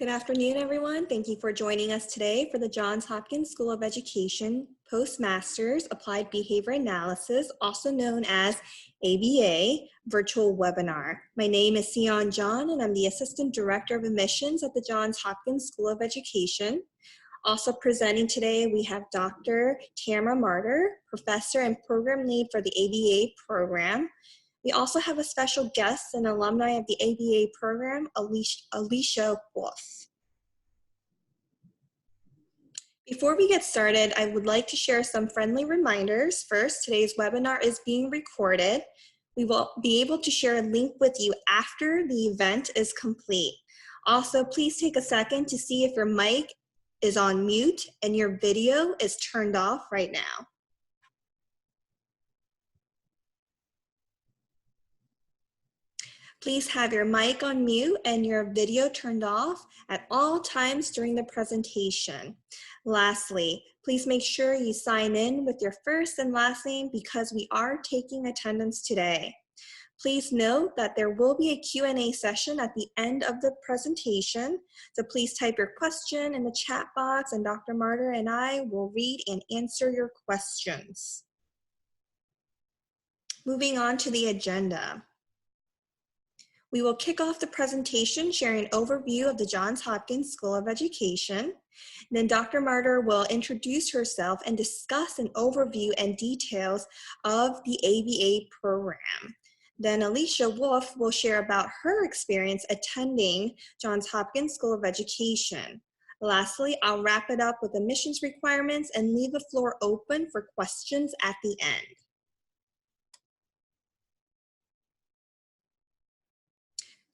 Good afternoon, everyone. Thank you for joining us today for the Johns Hopkins School of Education Postmasters Applied Behavior Analysis, also known as ABA, virtual webinar. My name is Sion John, and I'm the Assistant Director of Admissions at the Johns Hopkins School of Education. Also presenting today, we have Dr. Tamara Martyr, Professor and Program Lead for the ABA program. We also have a special guest, an alumni of the ABA program, Alicia Wolf. Before we get started, I would like to share some friendly reminders. First, today's webinar is being recorded. We will be able to share a link with you after the event is complete. Also, please take a second to see if your mic is on mute and your video is turned off right now. Please have your mic on mute and your video turned off at all times during the presentation. Lastly, please make sure you sign in with your first and last name because we are taking attendance today. Please note that there will be a Q&A session at the end of the presentation, so please type your question in the chat box and Dr. Martyr and I will read and answer your questions. Moving on to the agenda. We will kick off the presentation sharing an overview of the Johns Hopkins School of Education. Then Dr. Martyr will introduce herself and discuss an overview and details of the ABA program. Then Alicia Wolf will share about her experience attending Johns Hopkins School of Education. Lastly, I'll wrap it up with admissions requirements and leave the floor open for questions at the end.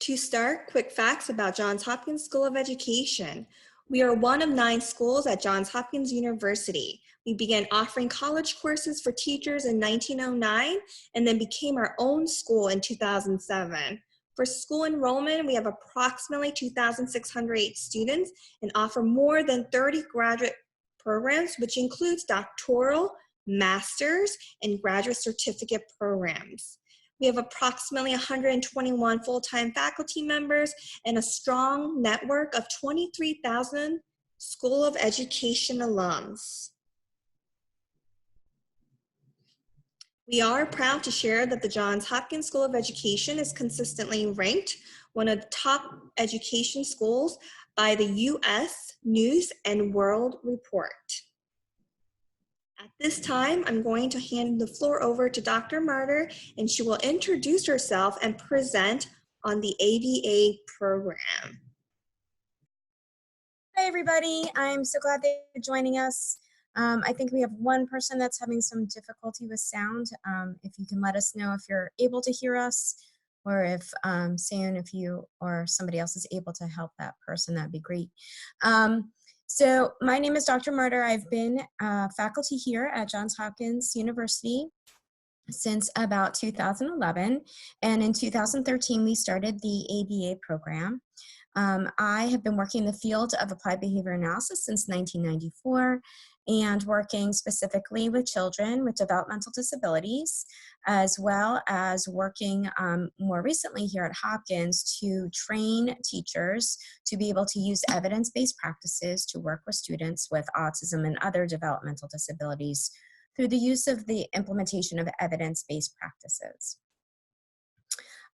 To start, quick facts about Johns Hopkins School of Education. We are one of 9 schools at Johns Hopkins University. We began offering college courses for teachers in 1909 and then became our own school in 2007. For school enrollment, we have approximately 2,608 students and offer more than 30 graduate programs, which includes doctoral, master's, and graduate certificate programs. We have approximately 121 full-time faculty members and a strong network of 23,000 School of Education alums. We are proud to share that the Johns Hopkins School of Education is consistently ranked one of the top education schools by the U.S. News and World Report. At this time, I'm going to hand the floor over to Dr. Martyr, and she will introduce herself and present on the ABA program. Hi, everybody. I'm so glad that you're joining us. I think we have one person that's having some difficulty with sound. If you can let us know if you're able to hear us, or if Sam, if you or somebody else is able to help that person, that'd be great. So my name is Dr. Martyr. I've been faculty here at Johns Hopkins University since about 2011. And in 2013, we started the ABA program. I have been working in the field of applied behavior analysis since 1994 and working specifically with children with developmental disabilities, as well as working more recently here at Hopkins to train teachers to be able to use evidence-based practices to work with students with autism and other developmental disabilities through the use of the implementation of evidence-based practices.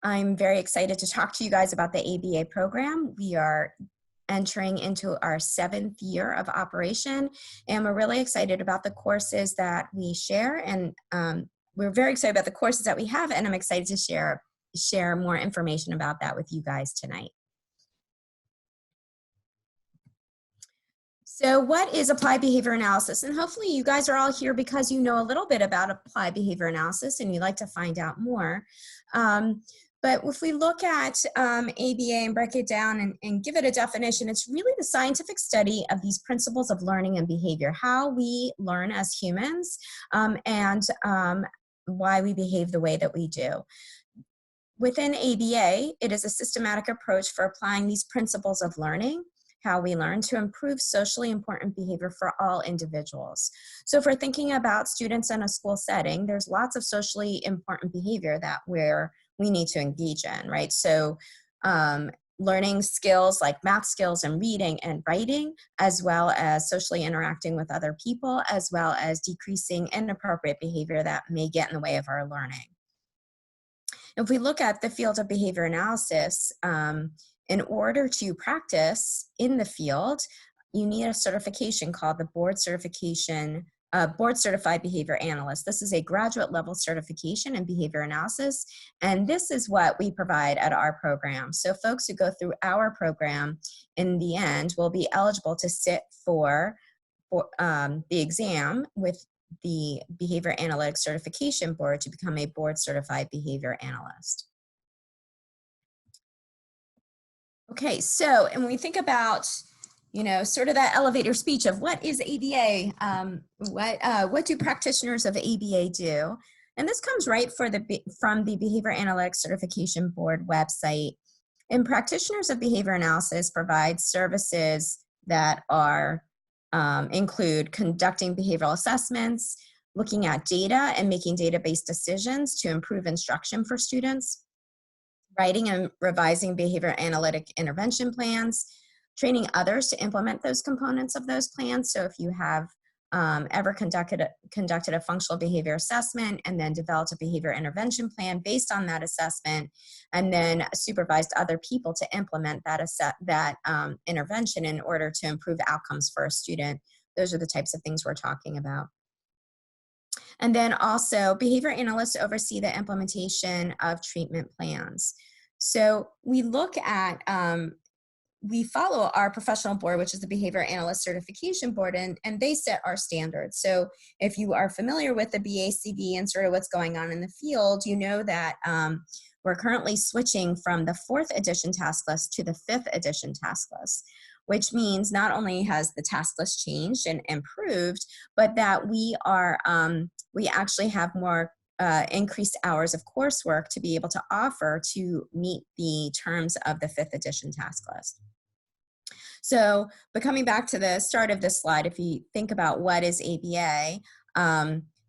I'm very excited to talk to you guys about the ABA program. We are entering into our 7th year of operation, and we're really excited about the courses that we share, and we're very excited about the courses that we have, and I'm excited to share more information about that with you guys tonight. So what is applied behavior analysis? And hopefully you guys are all here because you know a little bit about applied behavior analysis and you'd like to find out more. But if we look at ABA and break it down and give it a definition, it's really the scientific study of these principles of learning and behavior, how we learn as humans and why we behave the way that we do. Within ABA, it is a systematic approach for applying these principles of learning, how we learn, to improve socially important behavior for all individuals. So if we're thinking about students in a school setting, there's lots of socially important behavior that we need to engage in, right? So learning skills like math skills and reading and writing, as well as socially interacting with other people, as well as decreasing inappropriate behavior that may get in the way of our learning. If we look at the field of behavior analysis, in order to practice in the field, you need a certification called the Board Certified Behavior Analyst. This is a graduate level certification in behavior analysis, and this is what we provide at our program. So folks who go through our program in the end will be eligible to sit for the exam with the Behavior Analytics Certification Board to become a board certified behavior analyst. Okay, so, and when we think about, sort of that elevator speech of what is ABA, what do practitioners of ABA do? And this comes right from the Behavior Analytics Certification Board website. And practitioners of behavior analysis provide services that are include conducting behavioral assessments, looking at data and making data-based decisions to improve instruction for students, writing and revising behavior analytic intervention plans, training others to implement those components of those plans. So if you have ever conducted a functional behavior assessment and then developed a behavior intervention plan based on that assessment, and then supervised other people to implement that intervention in order to improve outcomes for a student, those are the types of things we're talking about. And then also, behavior analysts oversee the implementation of treatment plans. So we look at we follow our professional board, which is the Behavior Analyst Certification Board, and they set our standards. So if you are familiar with the BACB and sort of what's going on in the field, you know that we're currently switching from the 4th edition task list to the 5th edition task list, which means not only has the task list changed and improved, but that we actually have more increased hours of coursework to be able to offer to meet the terms of the 5th edition task list. So, but coming back to the start of this slide, if you think about what is ABA,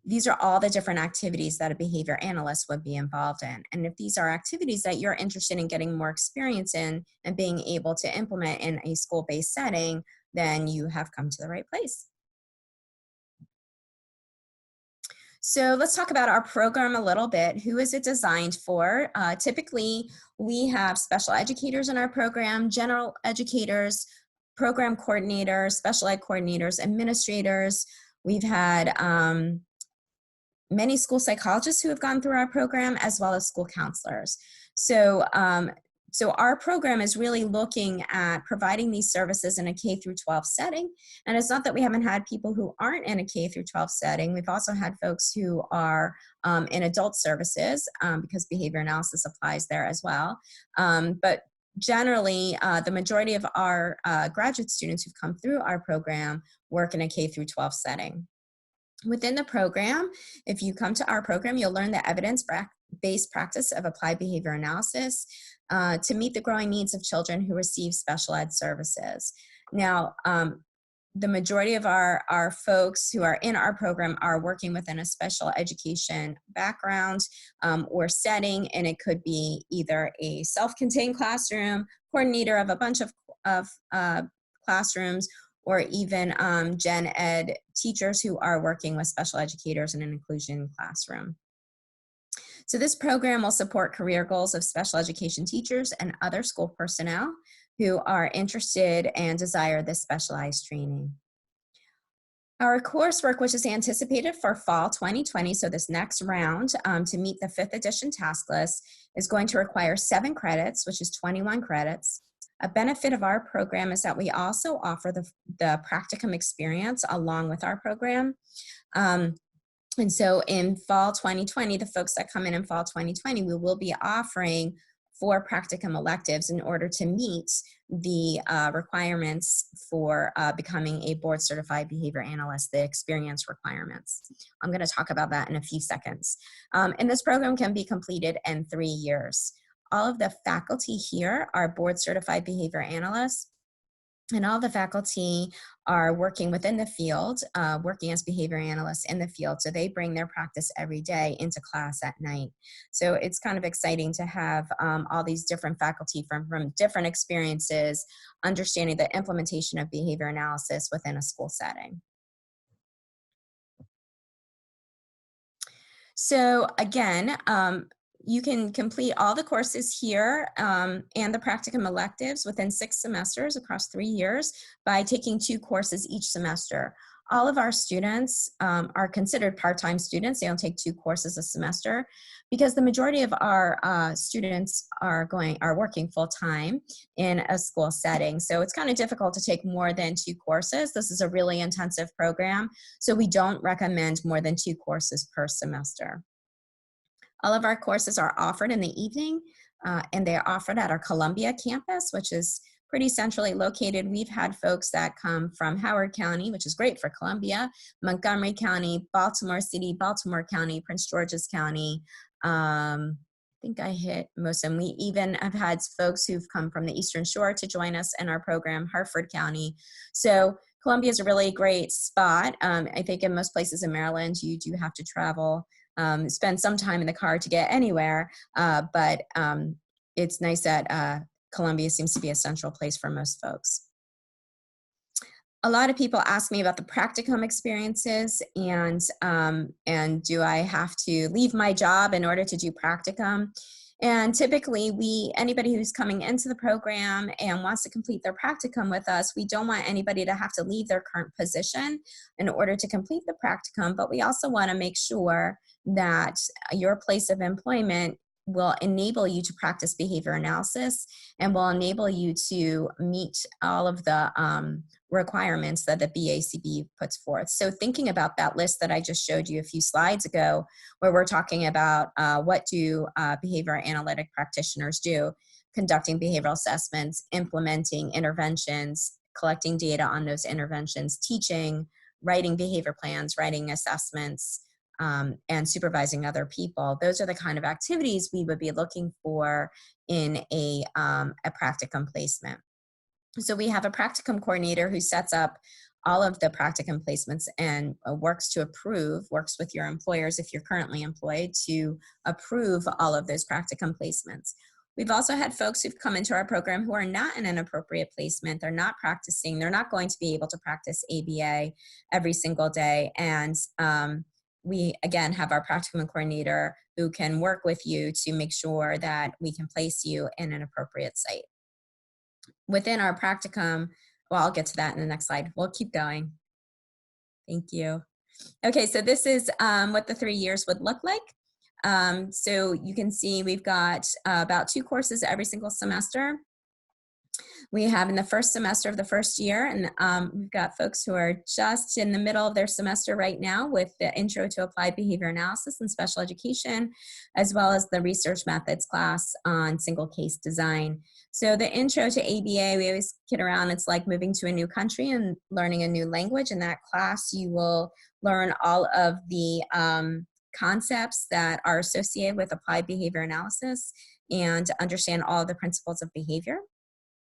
these are all the different activities that a behavior analyst would be involved in. And if these are activities that you're interested in getting more experience in and being able to implement in a school-based setting, then you have come to the right place. So let's talk about our program a little bit. Who is it designed for? Typically, we have special educators in our program, general educators, program coordinators, special ed coordinators, administrators. We've had many school psychologists who have gone through our program, as well as school counselors. So our program is really looking at providing these services in a K through 12 setting. And it's not that we haven't had people who aren't in a K through 12 setting. We've also had folks who are in adult services because behavior analysis applies there as well. But generally, the majority of our graduate students who've come through our program work in a K through 12 setting. Within the program, if you come to our program, you'll learn the evidence-based practice of applied behavior analysis to meet the growing needs of children who receive special ed services. Now, the majority of our folks who are in our program are working within a special education background or setting, and it could be either a self-contained classroom, coordinator of a bunch of classrooms, or even gen ed teachers who are working with special educators in an inclusion classroom. So this program will support career goals of special education teachers and other school personnel who are interested and desire this specialized training. Our coursework, which is anticipated for fall 2020, so this next round to meet the 5th edition task list, is going to require 7 credits, which is 21 credits. A benefit of our program is that we also offer the Practicum experience along with our program. And so in fall 2020, the folks that come in fall 2020, we will be offering 4 Practicum electives in order to meet the requirements for becoming a board certified behavior analyst, the experience requirements. I'm going to talk about that in a few seconds. And this program can be completed in 3 years. All of the faculty here are board certified behavior analysts. And all the faculty are working within the field, working as behavior analysts in the field. So they bring their practice every day into class at night. So it's kind of exciting to have all these different faculty from different experiences, understanding the implementation of behavior analysis within a school setting. So again, you can complete all the courses here and the practicum electives within 6 semesters across 3 years by taking 2 courses each semester. All of our students are considered part-time students. They don't take 2 courses a semester because the majority of our students are working full-time in a school setting. So it's kind of difficult to take more than 2 courses. This is a really intensive program, so we don't recommend more than 2 courses per semester. All of our courses are offered in the evening, and they are offered at our Columbia campus, which is pretty centrally located. We've had folks that come from Howard County, which is great for Columbia, Montgomery County, Baltimore City, Baltimore County, Prince George's County. I think I hit most of them. We even have had folks who've come from the Eastern Shore to join us in our program, Hartford County. So Columbia is a really great spot. I think in most places in Maryland, you do have to travel, spend some time in the car to get anywhere, but it's nice that Columbia seems to be a central place for most folks. A lot of people ask me about the practicum experiences and do I have to leave my job in order to do practicum? And typically anybody who's coming into the program and wants to complete their practicum with us, we don't want anybody to have to leave their current position in order to complete the practicum, but we also want to make sure that your place of employment will enable you to practice behavior analysis and will enable you to meet all of the requirements that the BACB puts forth. So thinking about that list that I just showed you a few slides ago, where we're talking about what do behavior analytic practitioners do, conducting behavioral assessments, implementing interventions, collecting data on those interventions, teaching, writing behavior plans, writing assessments, and supervising other people. Those are the kind of activities we would be looking for in a practicum placement. So we have a practicum coordinator who sets up all of the practicum placements and works with your employers if you're currently employed to approve all of those practicum placements. We've also had folks who've come into our program who are not in an appropriate placement. They're not practicing. They're not going to be able to practice ABA every single day. And we, again, have our practicum coordinator who can work with you to make sure that we can place you in an appropriate site. Within our practicum, well, I'll get to that in the next slide. We'll keep going. Thank you. Okay, so this is what the 3 years would look like. So you can see we've got about 2 courses every single semester. We have in the first semester of the first year, and we've got folks who are just in the middle of their semester right now with the Intro to Applied Behavior Analysis and Special Education, as well as the Research Methods class on single case design. So the Intro to ABA, we always kid around, it's like moving to a new country and learning a new language. In that class, you will learn all of the concepts that are associated with applied behavior analysis and understand all of the principles of behavior.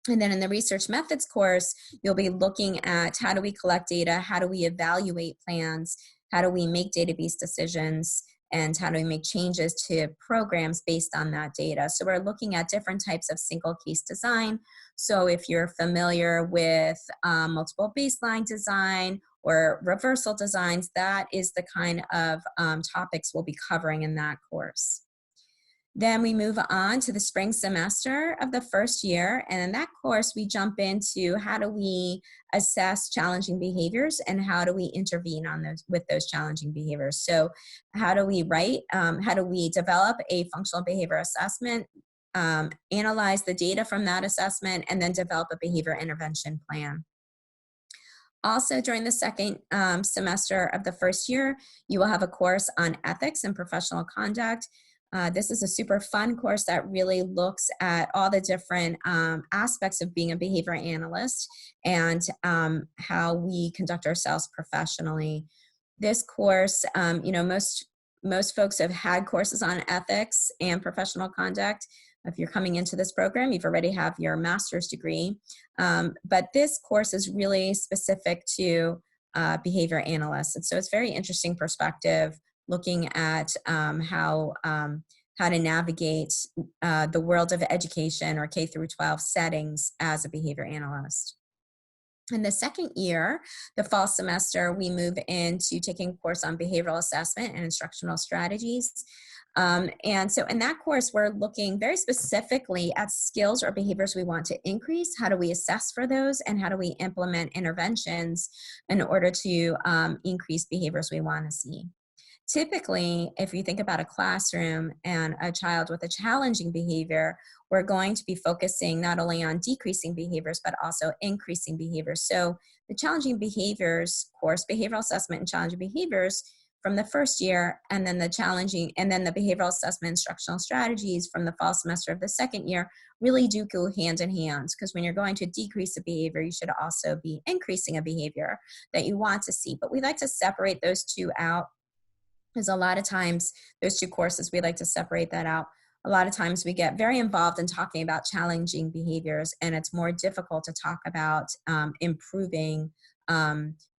And then in the research methods course, you'll be looking at how do we collect data, how do we evaluate plans, how do we make database decisions, and how do we make changes to programs based on that data. So we're looking at different types of single case design. So if you're familiar with multiple baseline design or reversal designs, that is the kind of topics we'll be covering in that course. Then we move on to the spring semester of the first year. And in that course, we jump into how do we assess challenging behaviors and how do we intervene on with those challenging behaviors. So how do we develop a functional behavior assessment, analyze the data from that assessment, and then develop a behavior intervention plan. Also, during the second semester of the first year, you will have a course on ethics and professional conduct. This is a super fun course that really looks at all the different aspects of being a behavior analyst and how we conduct ourselves professionally. This course, most folks have had courses on ethics and professional conduct. if you're coming into this program, you've already have your master's degree. But this course is really specific to behavior analysts. And so it's very interesting perspective looking at how to navigate the world of education or K through 12 settings as a behavior analyst. In the second year, the fall semester, we move into taking a course on behavioral assessment and instructional strategies. And so in that course, we're looking very specifically at skills or behaviors we want to increase. How do we assess for those? And how do we implement interventions in order to increase behaviors we want to see? Typically, if you think about a classroom and a child with a challenging behavior, we're going to be focusing not only on decreasing behaviors, but also increasing behaviors. So the challenging behaviors course, behavioral assessment and challenging behaviors from the first year, and then the behavioral assessment instructional strategies from the fall semester of the second year really do go hand in hand, because when you're going to decrease a behavior, you should also be increasing a behavior that you want to see. But we like to separate those two out, because a lot of times those two courses, we like to separate that out. A lot of times we get very involved in talking about challenging behaviors, and it's more difficult to talk about improving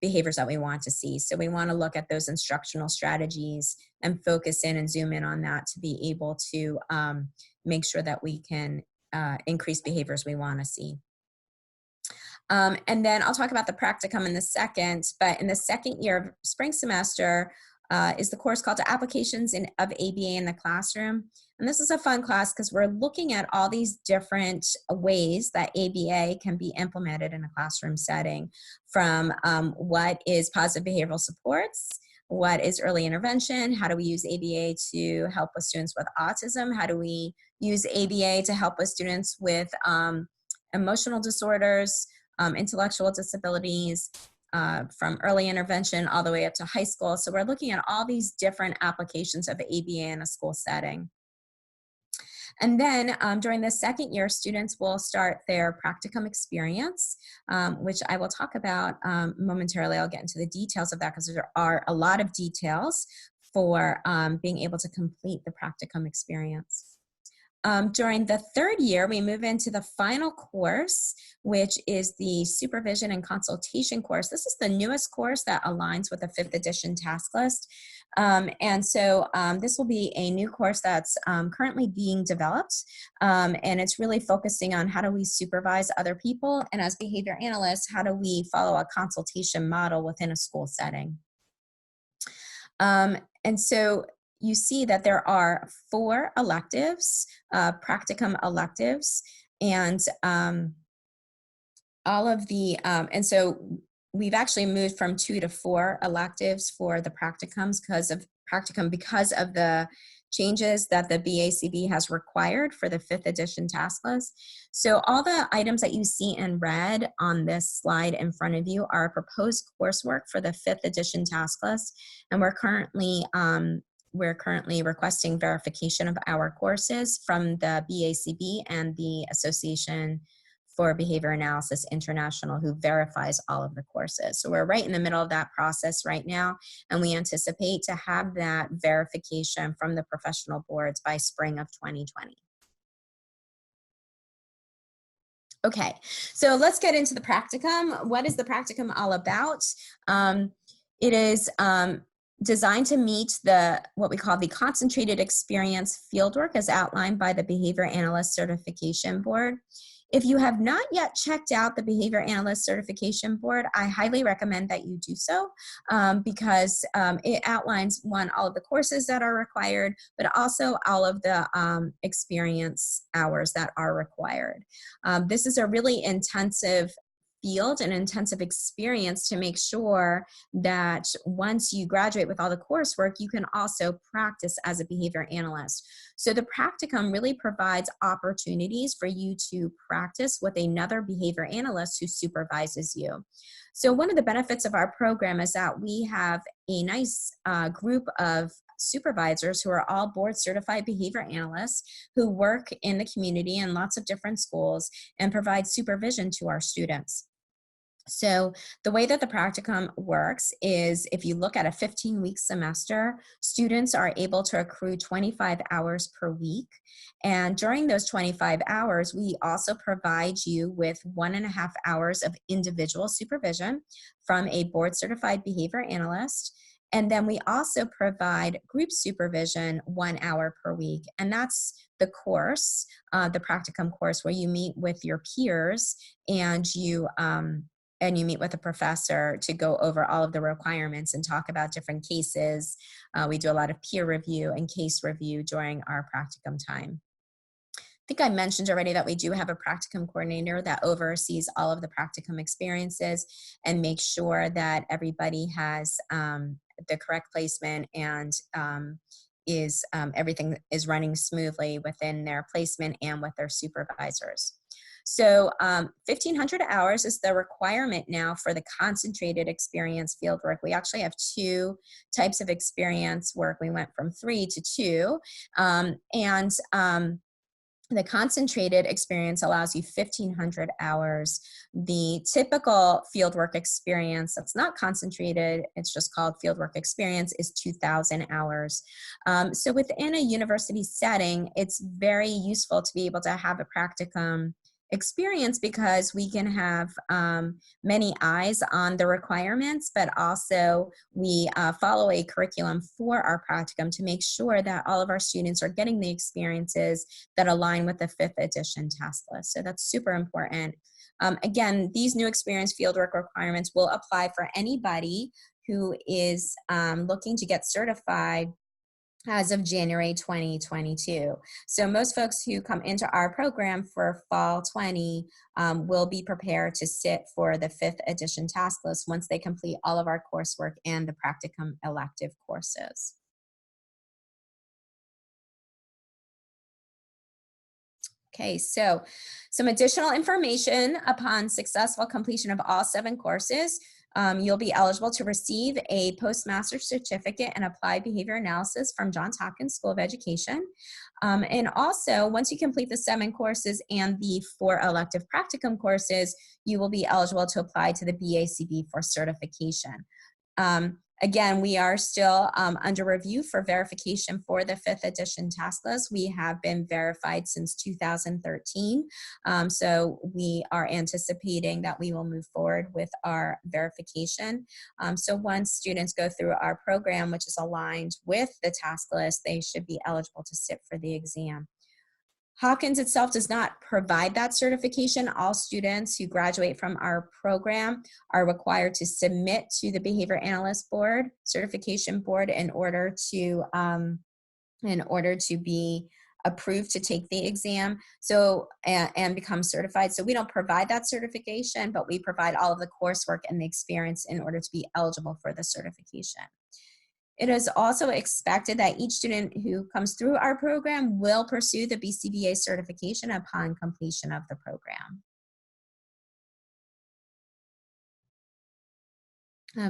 behaviors that we want to see. So we want to look at those instructional strategies and focus in and zoom in on that to be able to make sure that we can increase behaviors we want to see. And then I'll talk about the practicum in the second, but in the second year of spring semester, is the course called Applications of ABA in the Classroom. And this is a fun class because we're looking at all these different ways that ABA can be implemented in a classroom setting, from what is positive behavioral supports, what is early intervention, how do we use ABA to help with students with autism, how do we use ABA to help with students with emotional disorders, intellectual disabilities, from early intervention all the way up to high school. So we're looking at all these different applications of ABA in a school setting. And then during the second year, students will start their practicum experience, which I will talk about momentarily. I'll get into the details of that because there are a lot of details for being able to complete the practicum experience. During the third year, we move into the final course, which is the supervision and consultation course. This is the newest course that aligns with the 5th edition task list. And so this will be a new course that's currently being developed. And it's really focusing on how do we supervise other people, and as behavior analysts, how do we follow a consultation model within a school setting. And so you see that there are 4 electives, practicum electives, and all of the, and so we've actually moved from 2 to 4 electives for the practicums because of the changes that the BACB has required for the 5th edition task list. So all the items that you see in red on this slide in front of you are proposed coursework for the 5th edition task list, and we're currently requesting verification of our courses from the BACB and the Association for Behavior Analysis International, who verifies all of the courses. So we're right in the middle of that process right now, and we anticipate to have that verification from the professional boards by spring of 2020. Okay, so let's get into the practicum. What is the practicum all about? It is designed to meet what we call the concentrated experience fieldwork as outlined by the Behavior Analyst Certification Board. If you have not yet checked out the Behavior Analyst Certification Board, I highly recommend that you do so because it outlines, one, all of the courses that are required, but also all of the experience hours that are required. This is a really intensive field and intensive experience to make sure that once you graduate with all the coursework, you can also practice as a behavior analyst. So the practicum really provides opportunities for you to practice with another behavior analyst who supervises you. So one of the benefits of our program is that we have a nice group of supervisors who are all board certified behavior analysts who work in the community in lots of different schools and provide supervision to our students. So the way that the practicum works is if you look at a 15-week semester, students are able to accrue 25 hours per week. And during those 25 hours, we also provide you with 1.5 hours of individual supervision from a board certified behavior analyst. And then we also provide group supervision 1 hour per week. And that's the course, the practicum course, where you meet with your peers and you meet with a professor to go over all of the requirements and talk about different cases. We do a lot of peer review and case review during our practicum time. I think I mentioned already that we do have a practicum coordinator that oversees all of the practicum experiences and makes sure that everybody has the correct placement and everything is running smoothly within their placement and with their supervisors. So 1,500 hours is the requirement now for the concentrated experience fieldwork. We actually have 2 types of experience work. We went from 3 to 2. The concentrated experience allows you 1,500 hours. The typical fieldwork experience that's not concentrated, it's just called fieldwork experience, is 2,000 hours. So within a university setting, it's very useful to be able to have a practicum experience because we can have many eyes on the requirements, but also we follow a curriculum for our practicum to make sure that all of our students are getting the experiences that align with the 5th edition task list. So that's super important. Again, these new experience fieldwork requirements will apply for anybody who is looking to get certified as of January 2022. So most folks who come into our program for fall 20 will be prepared to sit for the 5th edition task list once they complete all of our coursework and the practicum elective courses. Okay, so some additional information upon successful completion of all 7 courses. You'll be eligible to receive a postmaster's certificate in applied behavior analysis from Johns Hopkins School of Education. And also, once you complete the 7 courses and the 4 elective practicum courses, you will be eligible to apply to the BACB for certification. Again, we are still under review for verification for the 5th edition task list. We have been verified since 2013. So we are anticipating that we will move forward with our verification. So once students go through our program, which is aligned with the task list, they should be eligible to sit for the exam. Hopkins itself does not provide that certification. All students who graduate from our program are required to submit to the Behavior Analyst Board, Certification Board, in order to be approved to take the exam and become certified. So we don't provide that certification, but we provide all of the coursework and the experience in order to be eligible for the certification. It is also expected that each student who comes through our program will pursue the BCBA certification upon completion of the program.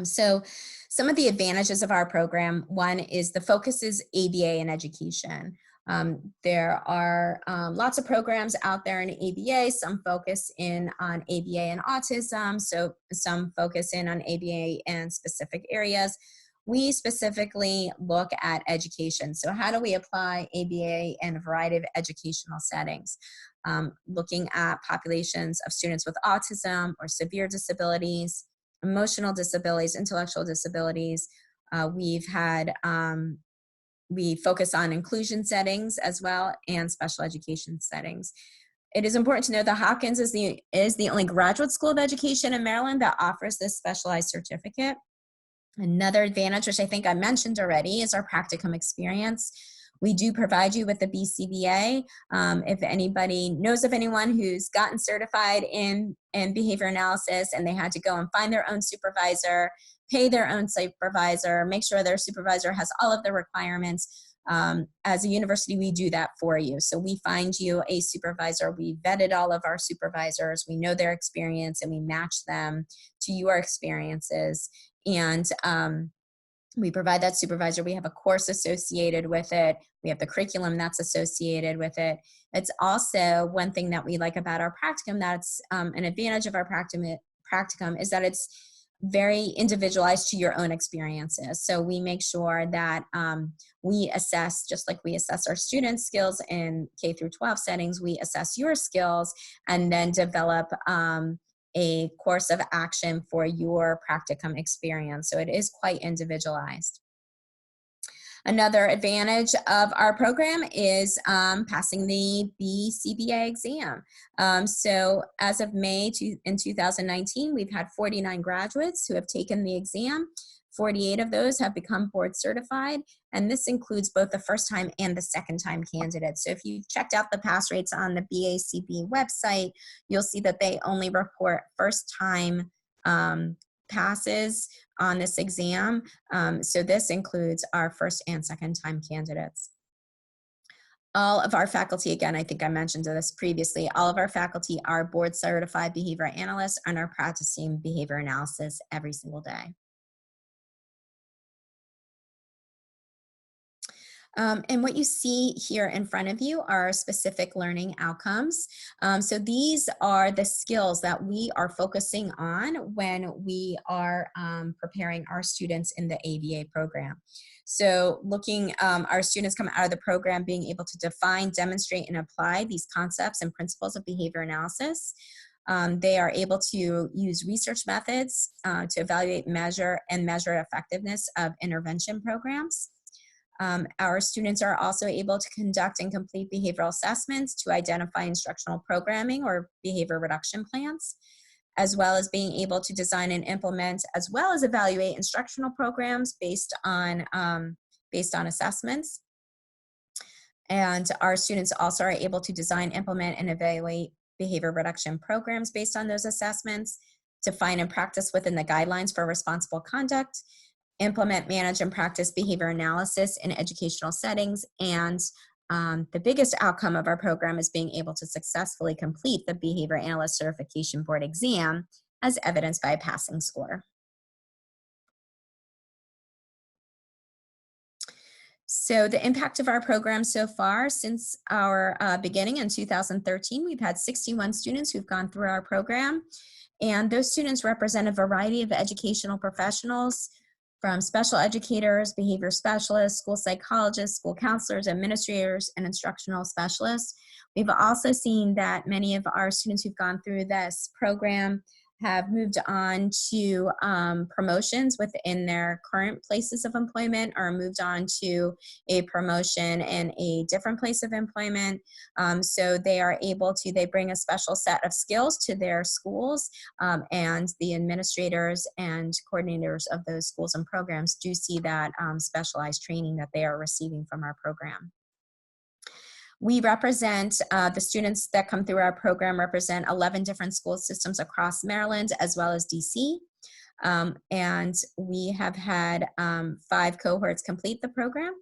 So some of the advantages of our program, one is the focus is ABA in education. There are lots of programs out there in ABA. Some focus in on ABA and autism, so some focus in on ABA and specific areas. We specifically look at education. So how do we apply ABA in a variety of educational settings? Looking at populations of students with autism or severe disabilities, emotional disabilities, intellectual disabilities. We focus on inclusion settings as well and special education settings. It is important to know that Hopkins is the only graduate school of education in Maryland that offers this specialized certificate. Another advantage, which I think I mentioned already, is our practicum experience. We do provide you with the BCBA. If anybody knows of anyone who's gotten certified in behavior analysis and they had to go and find their own supervisor, pay their own supervisor, make sure their supervisor has all of the requirements, as a university, we do that for you. So we find you a supervisor. We vetted all of our supervisors. We know their experience and we match them to your experiences. And we provide that supervisor. We have a course associated with it. We have the curriculum that's associated with it. It's also one thing that we like about our practicum, that's an advantage of our Practicum is that it's very individualized to your own experiences. So we make sure that we assess, just like we assess our students' skills in K through 12 settings, we assess your skills and then develop a course of action for your Practicum experience. So it is quite individualized. Another advantage of our program is passing the BCBA exam. So as of May in 2019, we've had 49 graduates who have taken the exam. 48 of those have become board certified, and this includes both the first time and the second time candidates. So if you checked out the pass rates on the BACB website, you'll see that they only report first time passes on this exam. So this includes our first and second time candidates. All of our faculty, again, I think I mentioned this previously, all of our faculty are board certified behavior analysts and are practicing behavior analysis every single day. And what you see here in front of you are specific learning outcomes. So these are the skills that we are focusing on when we are preparing our students in the ABA program. So our students come out of the program being able to define, demonstrate, and apply these concepts and principles of behavior analysis. They are able to use research methods to evaluate, measure effectiveness of intervention programs. Our students are also able to conduct and complete behavioral assessments to identify instructional programming or behavior reduction plans, as well as being able to design and implement, as well as evaluate instructional programs based on assessments. And our students also are able to design, implement, and evaluate behavior reduction programs based on those assessments, define and practice within the guidelines for responsible conduct, implement, manage, and practice behavior analysis in educational settings. And the biggest outcome of our program is being able to successfully complete the Behavior Analyst Certification Board exam, as evidenced by a passing score. So the impact of our program so far, since our beginning in 2013, we've had 61 students who've gone through our program. And those students represent a variety of educational professionals, from special educators, behavior specialists, school psychologists, school counselors, administrators, and instructional specialists. We've also seen that many of our students who've gone through this program have moved on to promotions within their current places of employment, or moved on to a promotion in a different place of employment. So they bring a special set of skills to their schools, and the administrators and coordinators of those schools and programs do see that specialized training that they are receiving from our program. We represent, the students that come through our program represent 11 different school systems across Maryland as well as DC. And we have had 5 cohorts complete the program.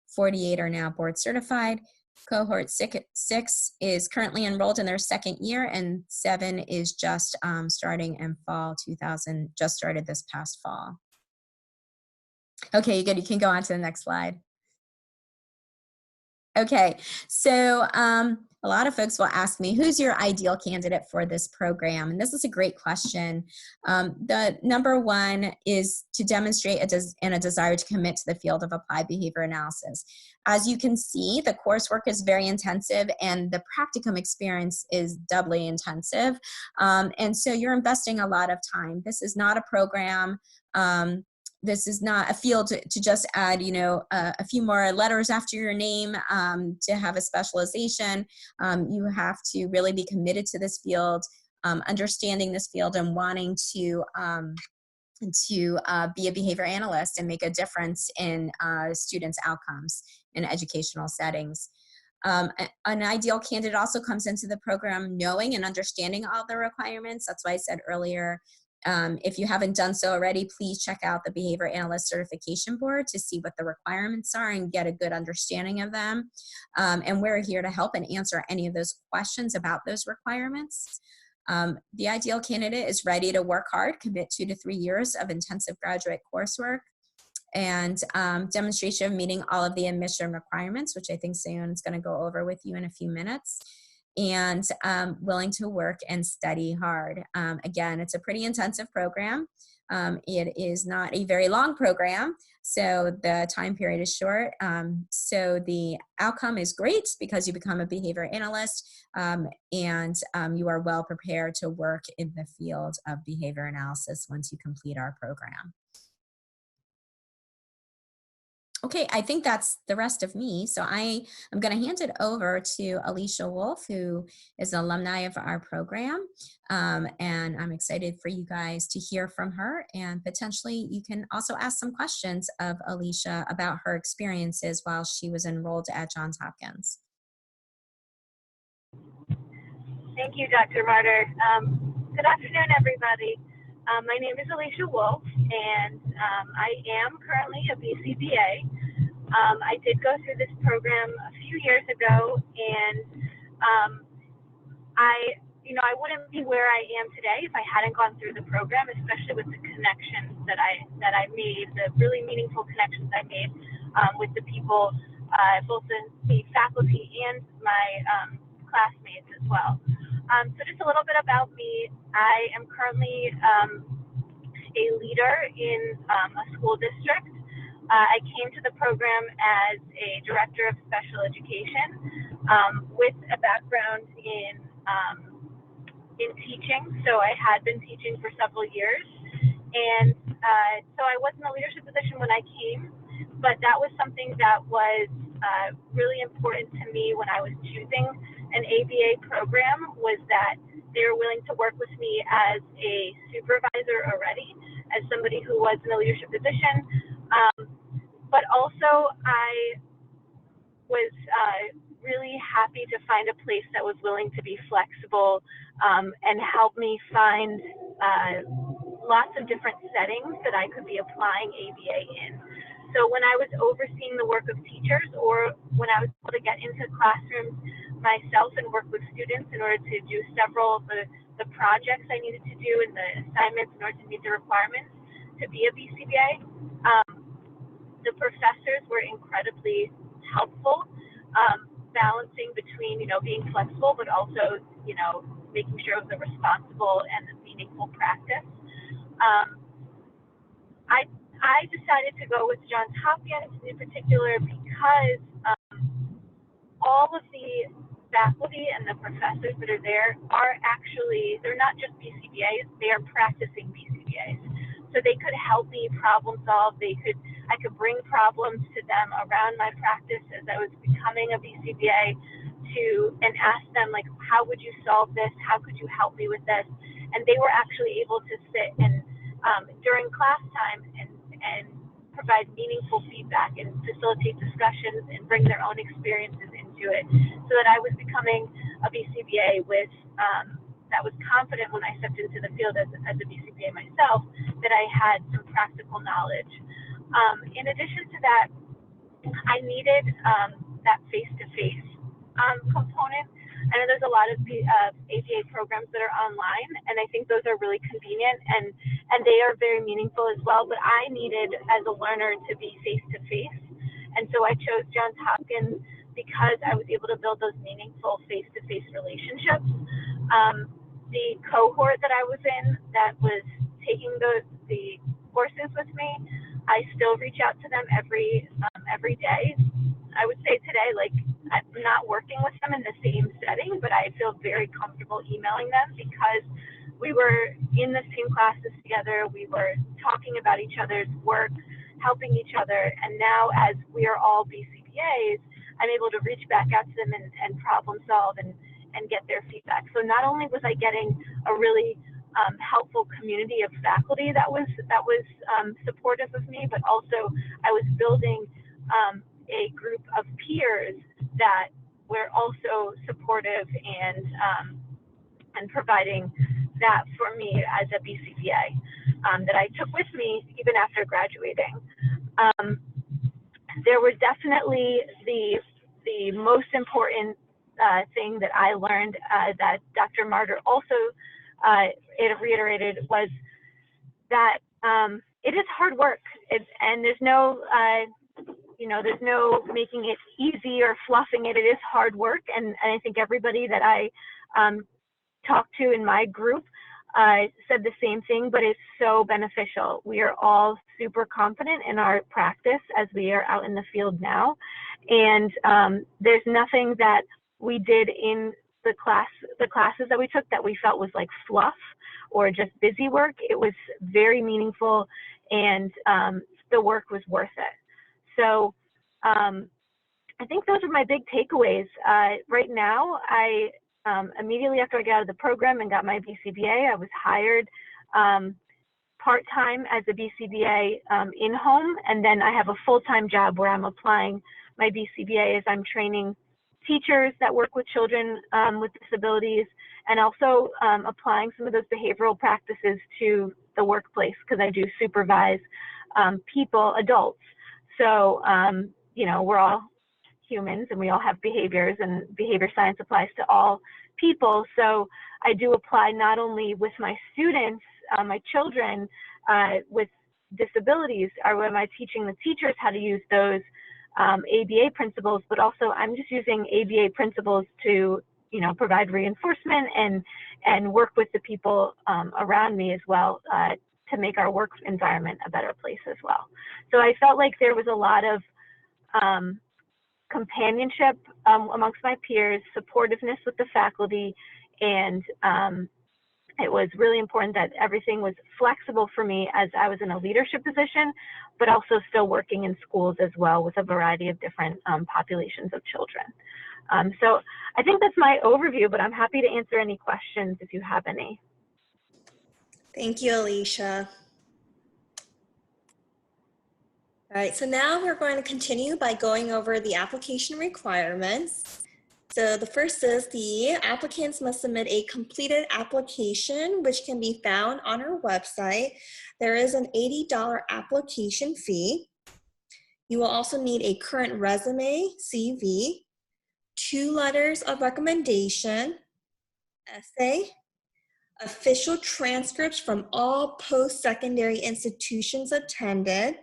48 are now board certified. Cohort 6 is currently enrolled in their second year, and 7 is just starting in fall 2000, just started this past fall. Okay, good, you can go on to the next slide. Okay, so a lot of folks will ask me, who's your ideal candidate for this program? And this is a great question. The number one is to demonstrate a desire to commit to the field of applied behavior analysis. As you can see, the coursework is very intensive and the practicum experience is doubly intensive. And so you're investing a lot of time. This is not a program, this is not a field to just add, a few more letters after your name to have a specialization. You have to really be committed to this field, understanding this field, and wanting to be a behavior analyst and make a difference in students' outcomes in educational settings. An ideal candidate also comes into the program knowing and understanding all the requirements. That's why I said earlier, if you haven't done so already, please check out the Behavior Analyst Certification Board to see what the requirements are and get a good understanding of them. And we're here to help and answer any of those questions about those requirements. The ideal candidate is ready to work hard, commit 2 to 3 years of intensive graduate coursework, and demonstration of meeting all of the admission requirements, which I think Sion is going to go over with you in a few minutes. and willing to work and study hard. Again, it's a pretty intensive program. It is not a very long program, so the time period is short. So the outcome is great because you become a behavior analyst, and you are well prepared to work in the field of behavior analysis once you complete our program. Okay, I think that's the rest of me. So I am going to hand it over to Alicia Wolf, who is an alumni of our program. And I'm excited for you guys to hear from her. And potentially you can also ask some questions of Alicia about her experiences while she was enrolled at Johns Hopkins. Thank you, Dr. Martyr. Good afternoon, everybody. My name is Alicia Wolf, and I am currently a BCBA. I did go through this program a few years ago, and I wouldn't be where I am today if I hadn't gone through the program, especially with the connections that I made, the really meaningful connections I made with the people, both the faculty and my classmates as well. So just a little bit about me. I am currently a leader in a school district. I came to the program as a director of special education with a background in teaching. So I had been teaching for several years. And so I was in a leadership position when I came, but that was something that was really important to me when I was choosing an ABA program, was that they were willing to work with me as a supervisor already, as somebody who was in a leadership position. But also I was really happy to find a place that was willing to be flexible and help me find lots of different settings that I could be applying ABA in. So when I was overseeing the work of teachers, or when I was able to get into classrooms myself and work with students in order to do several of the projects I needed to do and the assignments in order to meet the requirements to be a BCBA, the professors were incredibly helpful, balancing between, being flexible, but also, making sure it was a responsible and a meaningful practice. I decided to go with Johns Hopkins in particular because all of the faculty and the professors that are there are actually, they're not just BCBAs, they are practicing BCBAs. So they could help me problem solve. I could bring problems to them around my practice as I was becoming a BCBA and ask them, like, how would you solve this? How could you help me with this? And they were actually able to sit and during class time and provide meaningful feedback and facilitate discussions and bring their own experiences into it, so that I was becoming a BCBA that was confident when I stepped into the field as a BCBA myself, that I had some practical knowledge. In addition to that, I needed that face-to-face component. I know there's a lot of ABA programs that are online, and I think those are really convenient and they are very meaningful as well, but I needed, as a learner, to be face-to-face. And so I chose Johns Hopkins because I was able to build those meaningful face-to-face relationships. The cohort that I was in that was taking the courses with me, I still reach out to them every day. I would say today, like, I'm not working with them in the same setting, but I feel very comfortable emailing them because we were in the same classes together. We were talking about each other's work, helping each other. And now, as we are all BCBAs, I'm able to reach back out to them and problem solve and get their feedback. So not only was I getting a really helpful community of faculty that was supportive of me, but also I was building a group of peers that were also supportive and providing that for me as a BCBA that I took with me even after graduating. There were definitely the most important thing that I learned that Dr. Martyr also reiterated was that it is hard work, and there's no you know, there's no making it easy or fluffing it. It is hard work. And I think everybody that I talked to in my group said the same thing, but it's so beneficial. We are all super confident in our practice as we are out in the field now. And there's nothing that we did in the classes that we took that we felt was like fluff or just busy work. It was very meaningful, and the work was worth it. So I think those are my big takeaways. Right now, immediately after I got out of the program and got my BCBA, I was hired part-time as a BCBA in-home, and then I have a full-time job where I'm applying my BCBA as I'm training teachers that work with children with disabilities, and also applying some of those behavioral practices to the workplace, because I do supervise people, adults. So, you know, we're all humans and we all have behaviors, and behavior science applies to all people. So I do apply not only with my students, my children with disabilities, or am I teaching the teachers how to use those ABA principles, but also I'm just using ABA principles to, you know, provide reinforcement and work with the people around me as well to make our work environment a better place as well. So I felt like there was a lot of companionship amongst my peers, supportiveness with the faculty, and it was really important that everything was flexible for me as I was in a leadership position, but also still working in schools as well with a variety of different populations of children. So I think that's my overview, but I'm happy to answer any questions if you have any. Thank you, Alicia. All right, so now we're going to continue by going over the application requirements. So the first is the applicants must submit a completed application, which can be found on our website. There is an $80 application fee. You will also need a current resume, CV, 2 letters of recommendation, essay, official transcripts from all post-secondary institutions attended,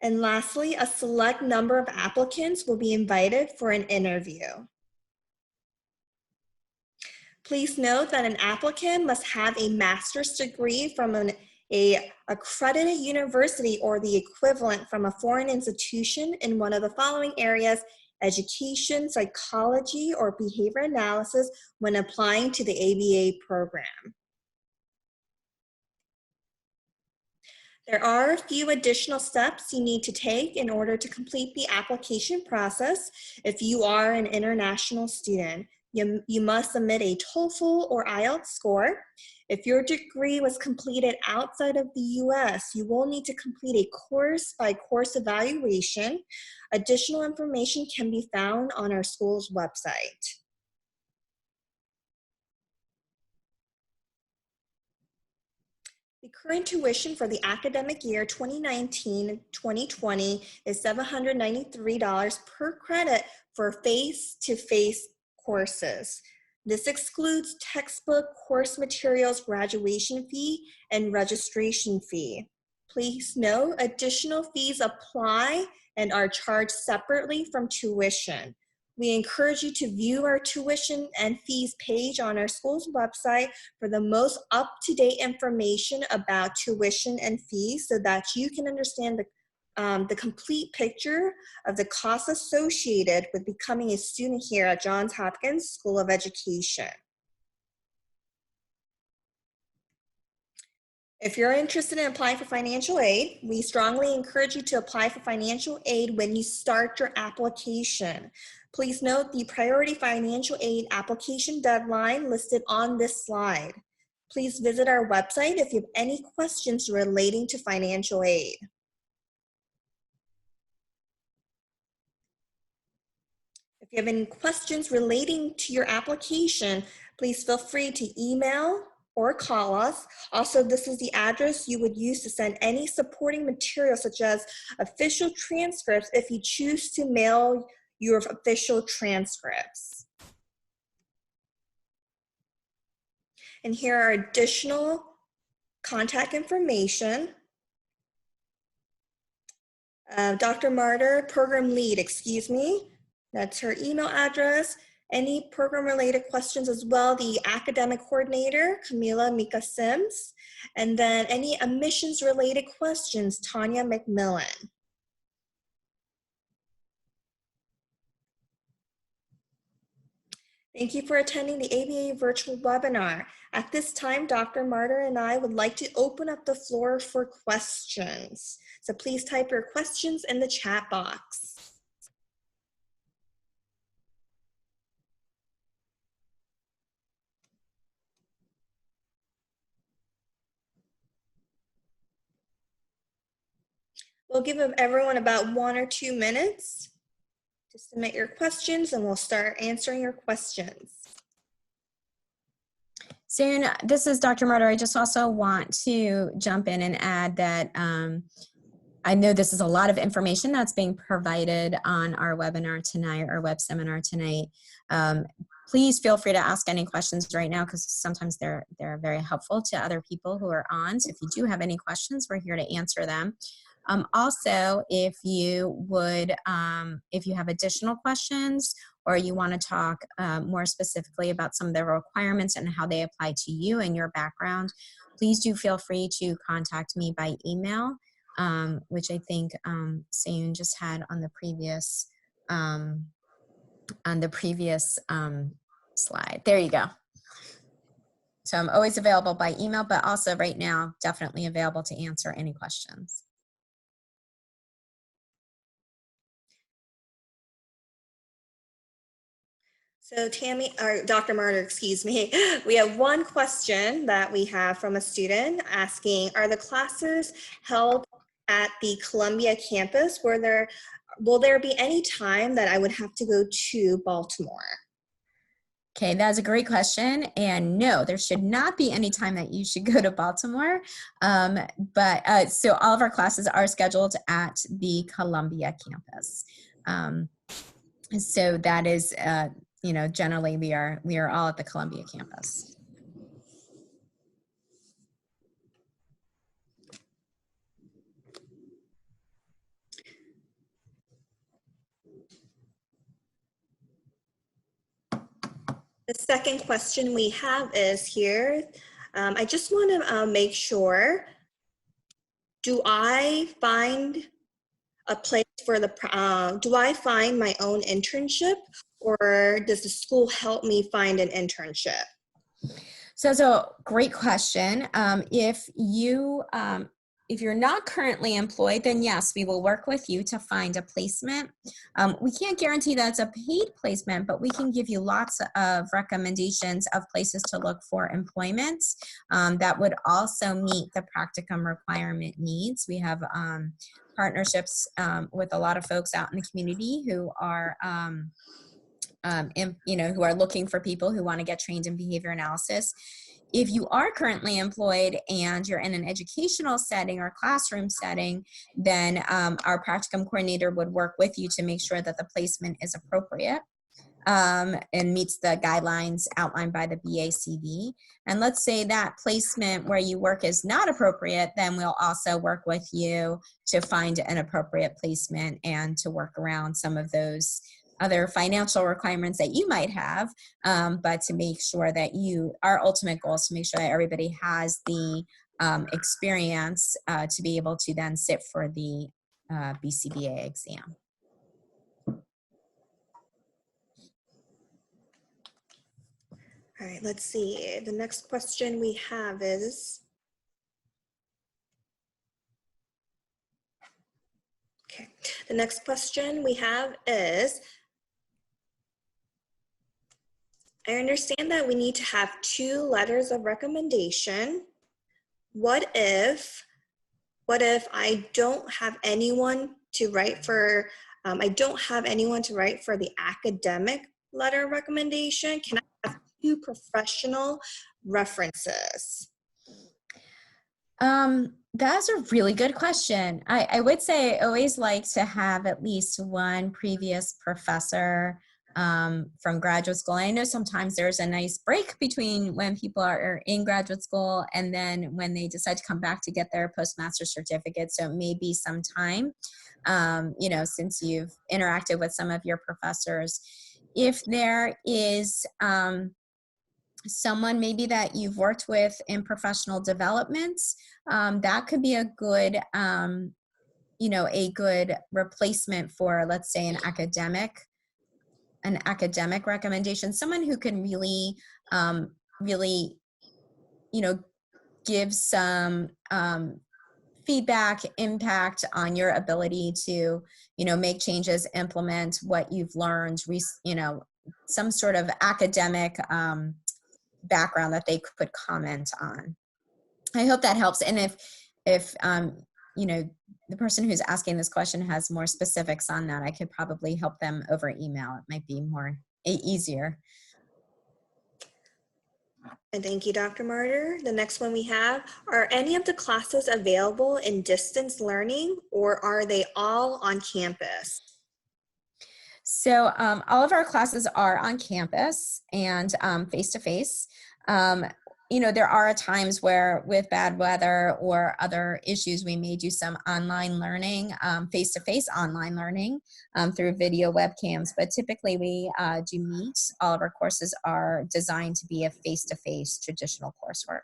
and lastly, a select number of applicants will be invited for an interview. Please note that an applicant must have a master's degree from an accredited university or the equivalent from a foreign institution in one of the following areas: education, psychology, or behavior analysis when applying to the ABA program. There are a few additional steps you need to take in order to complete the application process if you are an international student. You must submit a TOEFL or IELTS score. If your degree was completed outside of the US, you will need to complete a course-by-course evaluation. Additional information can be found on our school's website. The current tuition for the academic year 2019-2020 is $793 per credit for face-to-face courses. This excludes textbook, course materials, graduation fee, and registration fee. Please note, additional fees apply and are charged separately from tuition. We encourage you to view our tuition and fees page on our school's website for the most up-to-date information about tuition and fees, so that you can understand the complete picture of the costs associated with becoming a student here at Johns Hopkins School of Education. If you're interested in applying for financial aid, we strongly encourage you to apply for financial aid when you start your application. Please note the priority financial aid application deadline listed on this slide. Please visit our website if you have any questions relating to financial aid. If you have any questions relating to your application, please feel free to email or call us. Also, this is the address you would use to send any supporting material, such as official transcripts, if you choose to mail your official transcripts. And here are additional contact information. Dr. Martyr, program lead, excuse me. That's her email address. Any program-related questions as well, the academic coordinator, Camila Mika Sims. And then any admissions-related questions, Tanya McMillan. Thank you for attending the ABA virtual webinar. At this time, Dr. Martyr and I would like to open up the floor for questions. So please type your questions in the chat box. We'll give everyone about 1 or 2 minutes to submit your questions, and we'll start answering your questions. Soon, this is Dr. Martyr. I just also want to jump in and add that I know this is a lot of information that's being provided on our webinar tonight, or web seminar tonight. Please feel free to ask any questions right now, because sometimes they're very helpful to other people who are on. So if you do have any questions, we're here to answer them. Also, if you would, if you have additional questions, or you want to talk more specifically about some of the requirements and how they apply to you and your background, please do feel free to contact me by email, which I think Sayun just had on the previous slide. There you go. So I'm always available by email, but also right now, definitely available to answer any questions. So Tammy, or Dr. Martyr, excuse me, we have one question that we have from a student asking, are the classes held at the Columbia campus? Will there be any time that I would have to go to Baltimore? Okay, that's a great question. And no, there should not be any time that you should go to Baltimore. So all of our classes are scheduled at the Columbia campus. So that is, you know, generally we are all at the Columbia campus. The second question we have is here. I just want to make sure, do I find a place for do I find my own internship, or does the school help me find an internship? So that's a great question. If you're not currently employed, then yes, we will work with you to find a placement. We can't guarantee that it's a paid placement, but we can give you lots of recommendations of places to look for employment that would also meet the practicum requirement needs. We have partnerships with a lot of folks out in the community who are who are looking for people who want to get trained in behavior analysis. If you are currently employed and you're in an educational setting or classroom setting, then our practicum coordinator would work with you to make sure that the placement is appropriate and meets the guidelines outlined by the BACB. And let's say that placement where you work is not appropriate, then we'll also work with you to find an appropriate placement and to work around some of those other financial requirements that you might have, but to make sure that our ultimate goal is to make sure that everybody has the experience to be able to then sit for the BCBA exam. All right, let's see. The next question we have is, okay, the next question we have is, I understand that we need to have 2 letters of recommendation. What if I don't have anyone to write for, the academic letter of recommendation? Can I have 2 professional references? That's a really good question. I would say I always like to have at least one previous professor from graduate school. I know sometimes there's a nice break between when people are in graduate school and then when they decide to come back to get their postmaster certificate. So it may be some time. you know, since you've interacted with some of your professors. If there is someone maybe that you've worked with in professional development, that could be a good, you know, a good replacement for, let's say, an academic recommendation, someone who can really, really, you know, give some feedback, impact on your ability to, you know, make changes, implement what you've learned, you know, some sort of academic background that they could comment on. I hope that helps. And if you know, the person who's asking this question has more specifics on that, I could probably help them over email. It might be more easier. And thank you, Dr. Martyr. The next one we have, are any of the classes available in distance learning, or are they all on campus? So all of our classes are on campus and face-to-face. You know, there are times where with bad weather or other issues, we may do some online learning, face-to-face online learning through video webcams, but typically we do meet. All of our courses are designed to be a face-to-face traditional coursework.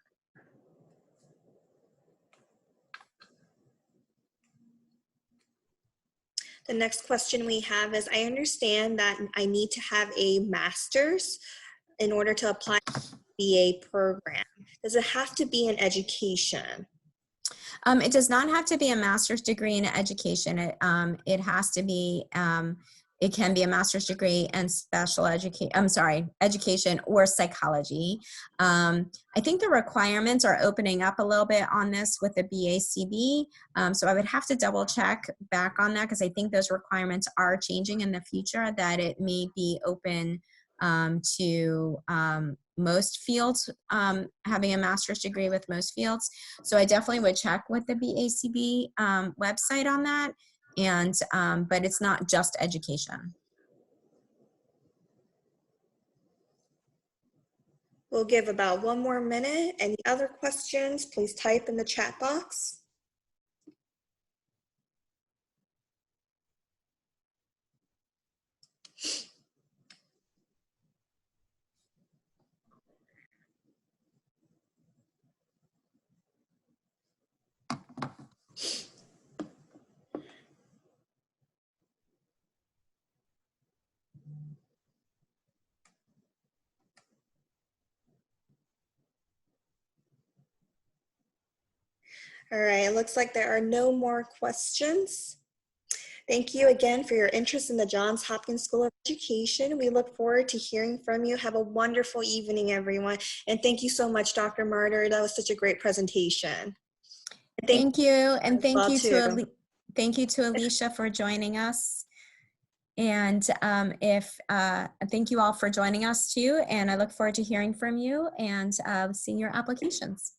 The next question we have is, I understand that I need to have a master's in order to apply to the BA program. Does it have to be in education? It does not have to be a master's degree in education. It has to be, it can be a master's degree in education or psychology. I think the requirements are opening up a little bit on this with the BACB. So I would have to double check back on that, because I think those requirements are changing in the future, that it may be open to most fields, having a master's degree with most fields. So I definitely would check with the BACB website on that. And, but it's not just education. We'll give about 1 more minute. Any other questions, please type in the chat box. All right, it looks like there are no more questions. Thank you again for your interest in the Johns Hopkins School of Education. We look forward to hearing from you. Have a wonderful evening, everyone. And thank you so much, Dr. Martyr. That was such a great presentation. Thank you. And thank you to to Alicia for joining us. And thank you all for joining us too. And I look forward to hearing from you and seeing your applications.